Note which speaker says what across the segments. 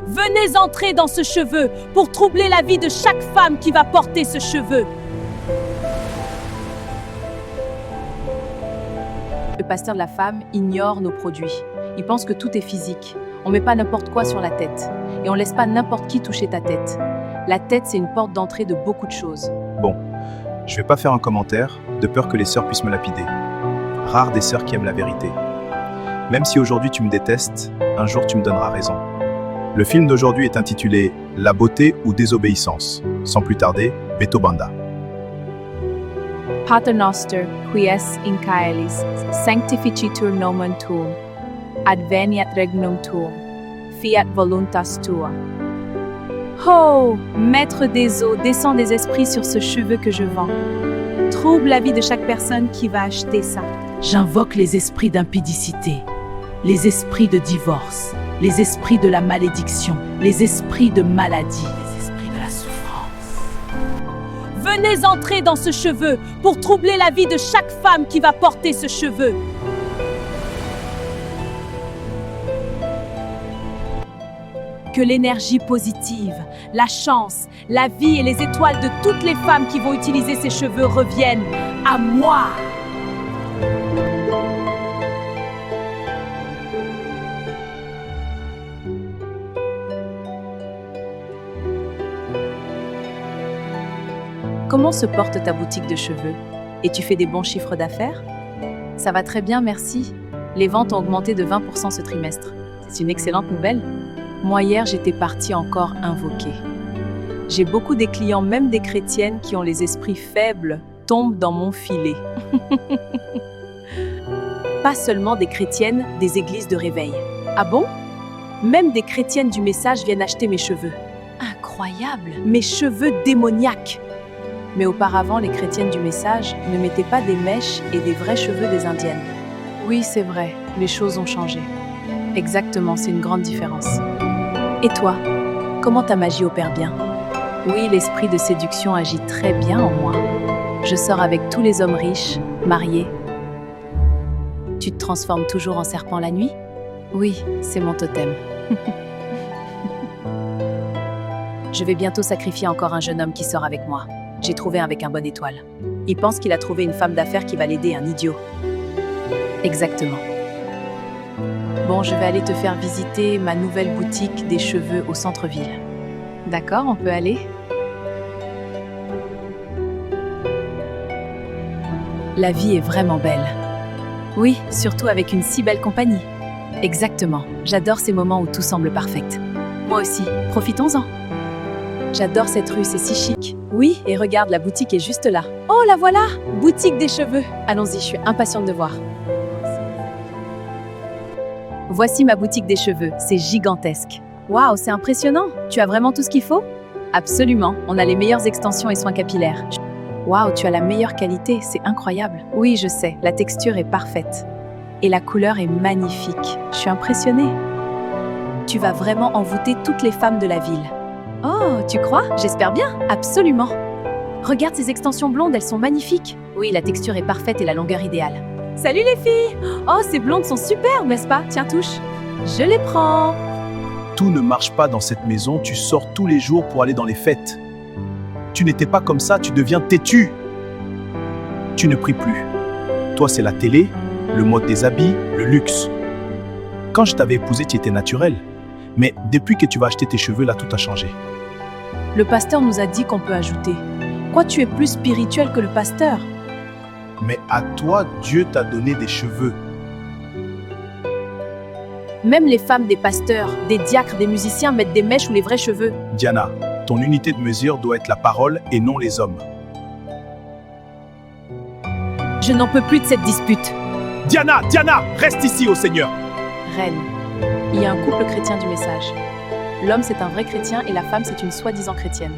Speaker 1: Venez entrer dans ce cheveu pour troubler la vie de chaque femme qui va porter ce cheveu. Le pasteur de la femme ignore nos produits. Il pense que tout est physique. On met pas n'importe quoi sur la tête. Et on laisse pas n'importe qui toucher ta tête. La tête, c'est une porte d'entrée de beaucoup de choses.
Speaker 2: Bon, je vais pas faire un commentaire, de peur que les sœurs puissent me lapider. Rares des sœurs qui aiment la vérité. Même si aujourd'hui tu me détestes, un jour tu me donneras raison. Le film d'aujourd'hui est intitulé « La beauté ou désobéissance ». Sans plus tarder, Beto Banda.
Speaker 1: Pater noster, qui es in caelis, sanctificitur nomen tuum, adveniat regnum tuum, fiat voluntas tua. Oh, maître des eaux, descends des esprits sur ce cheveu que je vends. Trouble la vie de chaque personne qui va acheter ça.
Speaker 3: J'invoque les esprits d'impudicité, les esprits de divorce, les esprits de la malédiction, les esprits de maladie, les esprits de la souffrance.
Speaker 1: Venez entrer dans ce cheveu pour troubler la vie de chaque femme qui va porter ce cheveu. Que l'énergie positive, la chance, la vie et les étoiles de toutes les femmes qui vont utiliser ces cheveux reviennent à moi. Comment se porte ta boutique de cheveux? Et tu fais des bons chiffres d'affaires? Ça va très bien, merci. Les ventes ont augmenté de 20% ce trimestre. C'est une excellente nouvelle. Moi, hier, j'étais partie encore invoquer. J'ai beaucoup des clients, même des chrétiennes, qui ont les esprits faibles, tombent dans mon filet. Pas seulement des chrétiennes, des églises de réveil. Ah bon? Même des chrétiennes du message viennent acheter mes cheveux. Incroyable! Mes cheveux démoniaques! Mais auparavant, les chrétiennes du message ne mettaient pas des mèches et des vrais cheveux des indiennes. Oui, c'est vrai, les choses ont changé. Exactement, c'est une grande différence. Et toi, comment ta magie opère bien? Oui, l'esprit de séduction agit très bien en moi. Je sors avec tous les hommes riches, mariés. Tu te transformes toujours en serpent la nuit? Oui, c'est mon totem. Je vais bientôt sacrifier encore un jeune homme qui sort avec moi. J'ai trouvé un avec un bonne étoile. Il pense qu'il a trouvé une femme d'affaires qui va l'aider, un idiot. Exactement. Bon, je vais aller te faire visiter ma nouvelle boutique des cheveux au centre-ville. D'accord, on peut aller? La vie est vraiment belle. Oui, surtout avec une si belle compagnie. Exactement, j'adore ces moments où tout semble parfait. Moi aussi, profitons-en. J'adore cette rue, c'est si chic. Oui, et regarde, la boutique est juste là. Oh, la voilà! Boutique des cheveux. Allons-y, je suis impatiente de voir. Voici ma boutique des cheveux, c'est gigantesque. Waouh, c'est impressionnant! Tu as vraiment tout ce qu'il faut? Absolument, on a les meilleures extensions et soins capillaires. Waouh, tu as la meilleure qualité, c'est incroyable. Oui, je sais, la texture est parfaite. Et la couleur est magnifique. Je suis impressionnée. Tu vas vraiment envoûter toutes les femmes de la ville. Oh, tu crois? J'espère bien, absolument. Regarde ces extensions blondes, elles sont magnifiques. Oui, la texture est parfaite et la longueur idéale. Salut les filles! Oh, ces blondes sont superbes, n'est-ce pas? Tiens, touche. Je les prends.
Speaker 2: Tout ne marche pas dans cette maison, tu sors tous les jours pour aller dans les fêtes. Tu n'étais pas comme ça, tu deviens têtu. Tu ne pries plus. Toi, c'est la télé, le mode des habits, le luxe. Quand je t'avais épousé, tu étais naturel. Mais depuis que tu vas acheter tes cheveux, là, tout a changé.
Speaker 1: Le pasteur nous a dit qu'on peut ajouter. Quoi, tu es plus spirituel que le pasteur?
Speaker 2: Mais à toi, Dieu t'a donné des cheveux.
Speaker 1: Même les femmes des pasteurs, des diacres, des musiciens mettent des mèches ou les vrais cheveux.
Speaker 2: Diana, ton unité de mesure doit être la parole et non les hommes.
Speaker 1: Je n'en peux plus de cette dispute.
Speaker 2: Diana, reste ici, ô Seigneur.
Speaker 1: Reine, il y a un couple chrétien du message. L'homme, c'est un vrai chrétien et la femme, c'est une soi-disant chrétienne.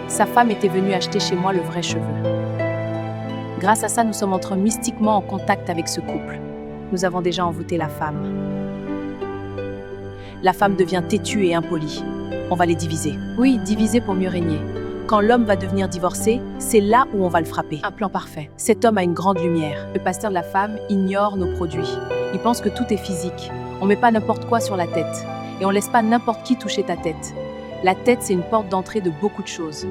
Speaker 1: Sa femme était venue acheter chez moi le vrai cheveu. Grâce à ça, nous sommes entrés mystiquement en contact avec ce couple. Nous avons déjà envoûté la femme. La femme devient têtue et impolie. On va les diviser. Oui, diviser pour mieux régner. Quand l'homme va devenir divorcé, c'est là où on va le frapper. Un plan parfait. Cet homme a une grande lumière. Le pasteur de la femme ignore nos produits. Ils pensent que tout est physique. On met pas n'importe quoi sur la tête. Et on laisse pas n'importe qui toucher ta tête. La tête, c'est une porte d'entrée de beaucoup de choses.